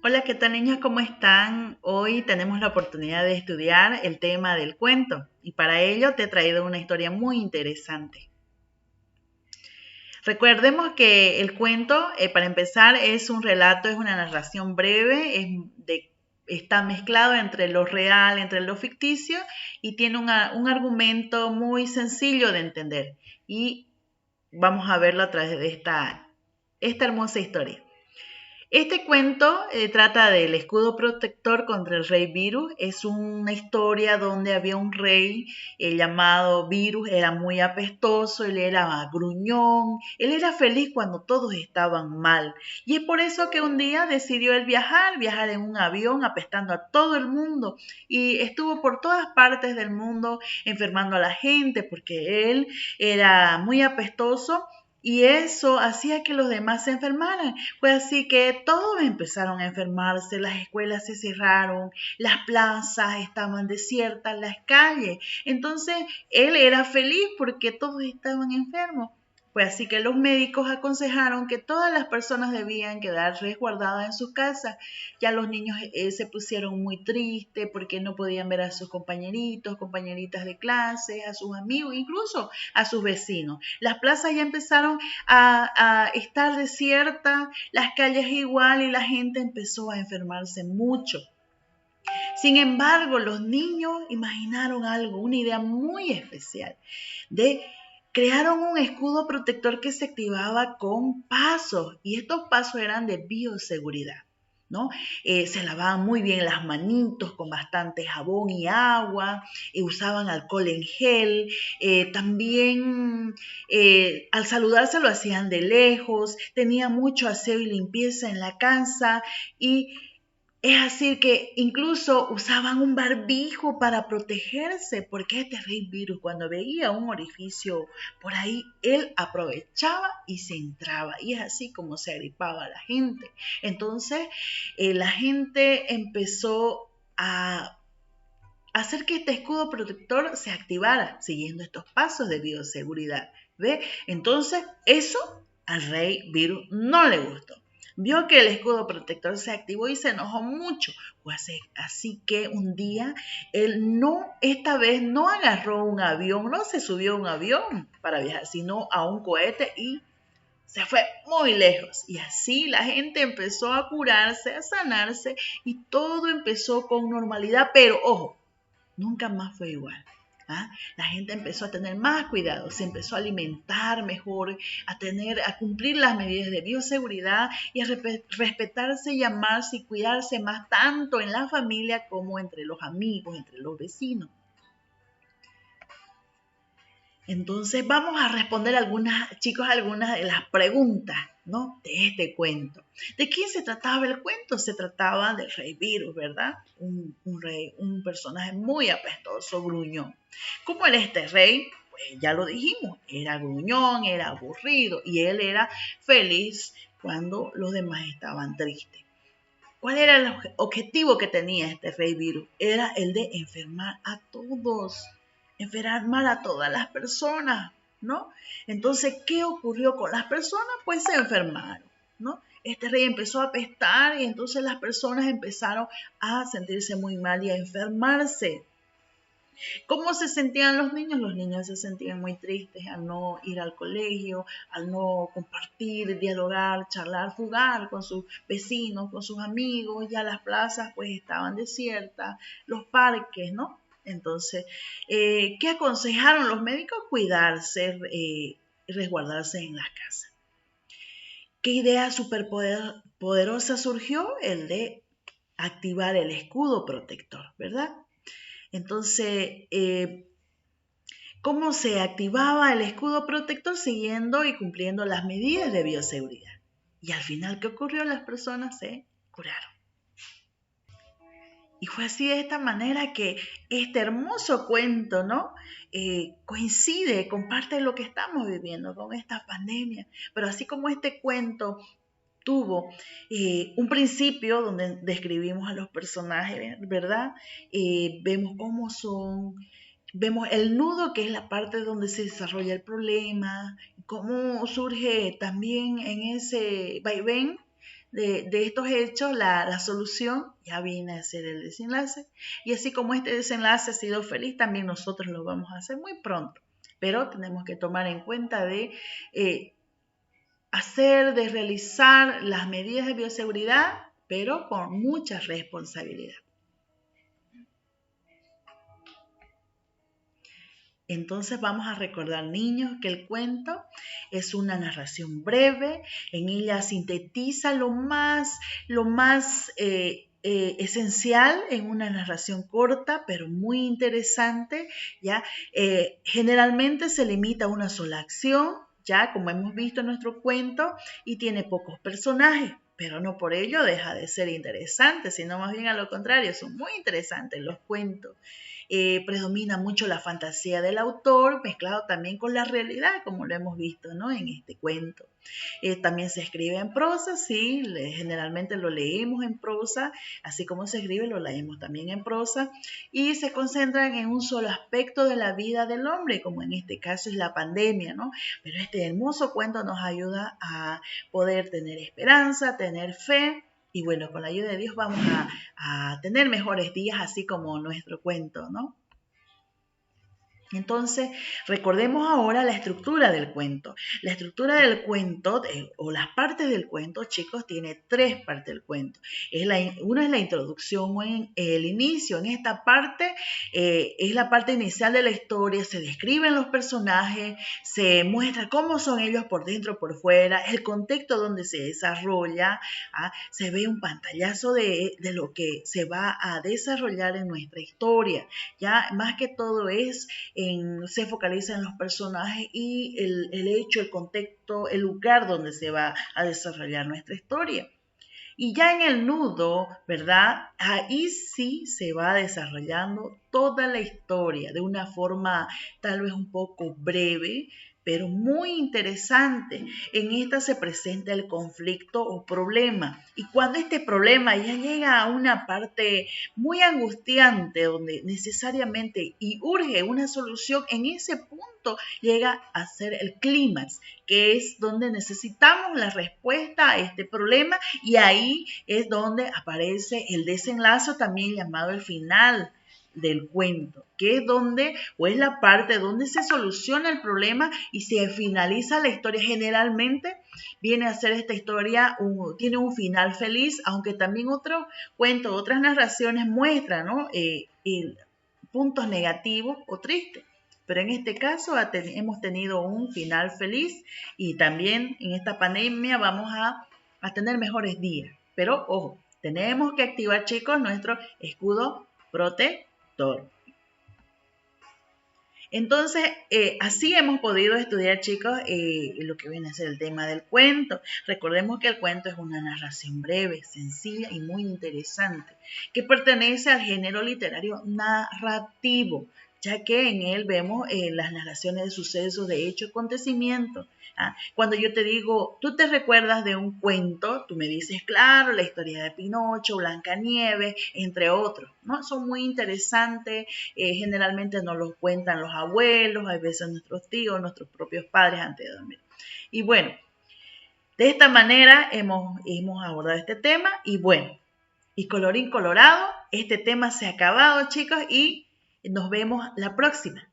Hola, ¿qué tal niños? ¿Cómo están? Hoy tenemos la oportunidad de estudiar el tema del cuento y para ello te he traído una historia muy interesante. Recordemos que el cuento, para empezar, es un relato, es una narración breve, está mezclado entre lo real, entre lo ficticio y tiene un argumento muy sencillo de entender. Y vamos a verlo a través de esta hermosa historia. Este cuento trata del escudo protector contra el rey Virus. Es una historia donde había un rey llamado Virus, era muy apestoso, él era gruñón, él era feliz cuando todos estaban mal. Y es por eso que un día decidió él viajar en un avión apestando a todo el mundo y estuvo por todas partes del mundo enfermando a la gente porque él era muy apestoso y eso hacía que los demás se enfermaran. Fue así que todos empezaron a enfermarse, las escuelas se cerraron, las plazas estaban desiertas, las calles. Entonces él era feliz porque todos estaban enfermos. Fue así que los médicos aconsejaron que todas las personas debían quedar resguardadas en sus casas. Ya los niños se pusieron muy tristes porque no podían ver a sus compañeritos, compañeritas de clase, a sus amigos, incluso a sus vecinos. Las plazas ya empezaron a estar desiertas, las calles igual y la gente empezó a enfermarse mucho. Sin embargo, los niños imaginaron algo, una idea muy especial de crearon un escudo protector que se activaba con pasos y estos pasos eran de bioseguridad. ¿No? Se lavaban muy bien las manitos con bastante jabón y agua, usaban alcohol en gel, también al saludarse lo hacían de lejos, tenía mucho aseo y limpieza en la casa y es así que incluso usaban un barbijo para protegerse, porque este rey virus cuando veía un orificio por ahí, él aprovechaba y se entraba. Y es así como se agripaba a la gente. Entonces, la gente empezó a hacer que este escudo protector se activara, siguiendo estos pasos de bioseguridad. ¿Ve? Entonces, eso al rey virus no le gustó. Vio que el escudo protector se activó y se enojó mucho. Pues así que un día esta vez no agarró un avión, no se subió a un avión para viajar, sino a un cohete y se fue muy lejos. Y así la gente empezó a curarse, a sanarse y todo empezó con normalidad. Pero ojo, nunca más fue igual. ¿Ah? La gente empezó a tener más cuidado, se empezó a alimentar mejor, a cumplir las medidas de bioseguridad y a respetarse y amarse y cuidarse más tanto en la familia como entre los amigos, entre los vecinos. Entonces vamos a responder chicos, algunas de las preguntas, ¿no? De este cuento. ¿De quién se trataba el cuento? Se trataba del rey Virus, ¿verdad? Un personaje muy apestoso, gruñón. ¿Cómo era este rey? Pues ya lo dijimos, era gruñón, era aburrido y él era feliz cuando los demás estaban tristes. ¿Cuál era el objetivo que tenía este rey virus? Era el de enfermar a todas las personas, ¿no? Entonces, ¿qué ocurrió con las personas? Pues se enfermaron, ¿no? Este rey empezó a apestar y entonces las personas empezaron a sentirse muy mal y a enfermarse. ¿Cómo se sentían los niños? Los niños se sentían muy tristes al no ir al colegio, al no compartir, dialogar, charlar, jugar con sus vecinos, con sus amigos. Ya las plazas pues estaban desiertas, los parques, ¿no? Entonces, ¿qué aconsejaron los médicos? Cuidarse, resguardarse en las casas. ¿Qué idea superpoderosa surgió? El de activar el escudo protector, ¿verdad? Entonces, ¿cómo se activaba el escudo protector? Siguiendo y cumpliendo las medidas de bioseguridad. Y al final, ¿qué ocurrió? Las personas se curaron. Y fue así de esta manera que este hermoso cuento, ¿no? Coincide con parte de lo que estamos viviendo con esta pandemia. Pero así como este cuento tuvo un principio donde describimos a los personajes, ¿verdad? Vemos cómo son, vemos el nudo, que es la parte donde se desarrolla el problema, cómo surge también en ese vaivén de estos hechos, la solución ya viene a ser el desenlace. Y así como este desenlace ha sido feliz, también nosotros lo vamos a hacer muy pronto. Pero tenemos que tomar en cuenta de de realizar las medidas de bioseguridad, pero con mucha responsabilidad. Entonces vamos a recordar, niños, que el cuento es una narración breve. En ella sintetiza lo más esencial en una narración corta, pero muy interesante. ¿Ya? Generalmente se limita a una sola acción, ya como hemos visto en nuestro cuento, y tiene pocos personajes. Pero no por ello deja de ser interesante, sino más bien a lo contrario, son muy interesantes los cuentos. Predomina mucho la fantasía del autor, mezclado también con la realidad, como lo hemos visto, ¿no?, en este cuento. También se escribe en prosa, sí, generalmente lo leemos en prosa, así como se escribe, lo leemos también en prosa, y se concentran en un solo aspecto de la vida del hombre, como en este caso es la pandemia, ¿no? Pero este hermoso cuento nos ayuda a poder tener esperanza, tener fe. Y bueno, con la ayuda de Dios vamos a tener mejores días, así como nuestro cuento, ¿no? Entonces, recordemos ahora la estructura del cuento. La estructura del cuento, o las partes del cuento, chicos, tiene 3 partes del cuento. Una es la introducción o el inicio. En esta parte es la parte inicial de la historia. Se describen los personajes, se muestra cómo son ellos por dentro, por fuera, el contexto donde se desarrolla. Se ve un pantallazo de lo que se va a desarrollar en nuestra historia. Ya más que todo se focaliza en los personajes y el hecho, el contexto, el lugar donde se va a desarrollar nuestra historia. Y ya en el nudo, ¿verdad? Ahí sí se va desarrollando toda la historia de una forma tal vez un poco breve, pero muy interesante. En esta se presenta el conflicto o problema. Y cuando este problema ya llega a una parte muy angustiante, donde necesariamente y urge una solución, en ese punto llega a ser el clímax, que es donde necesitamos la respuesta a este problema, y ahí es donde aparece el desenlace, también llamado el final del cuento, que es donde, o es la parte donde se soluciona el problema y se finaliza la historia. Generalmente viene a ser esta historia, tiene un final feliz, aunque también otros cuentos, otras narraciones muestran, ¿no?, puntos negativos o tristes. Pero en este caso hemos tenido un final feliz, y también en esta pandemia vamos a tener mejores días. Pero ojo, tenemos que activar, chicos, nuestro escudo protector. Entonces, así hemos podido estudiar, chicos, lo que viene a ser el tema del cuento. Recordemos que el cuento es una narración breve, sencilla y muy interesante, que pertenece al género literario narrativo, ya que en él vemos las narraciones de sucesos, de hechos, acontecimientos. Cuando yo te digo, ¿tú te recuerdas de un cuento? Tú me dices, claro, la historia de Pinocho, Blancanieves, entre otros, ¿no? Son muy interesantes, generalmente nos los cuentan los abuelos, a veces nuestros tíos, nuestros propios padres antes de dormir. Y bueno, de esta manera hemos abordado este tema, y bueno, y colorín colorado, este tema se ha acabado, chicos, y nos vemos la próxima.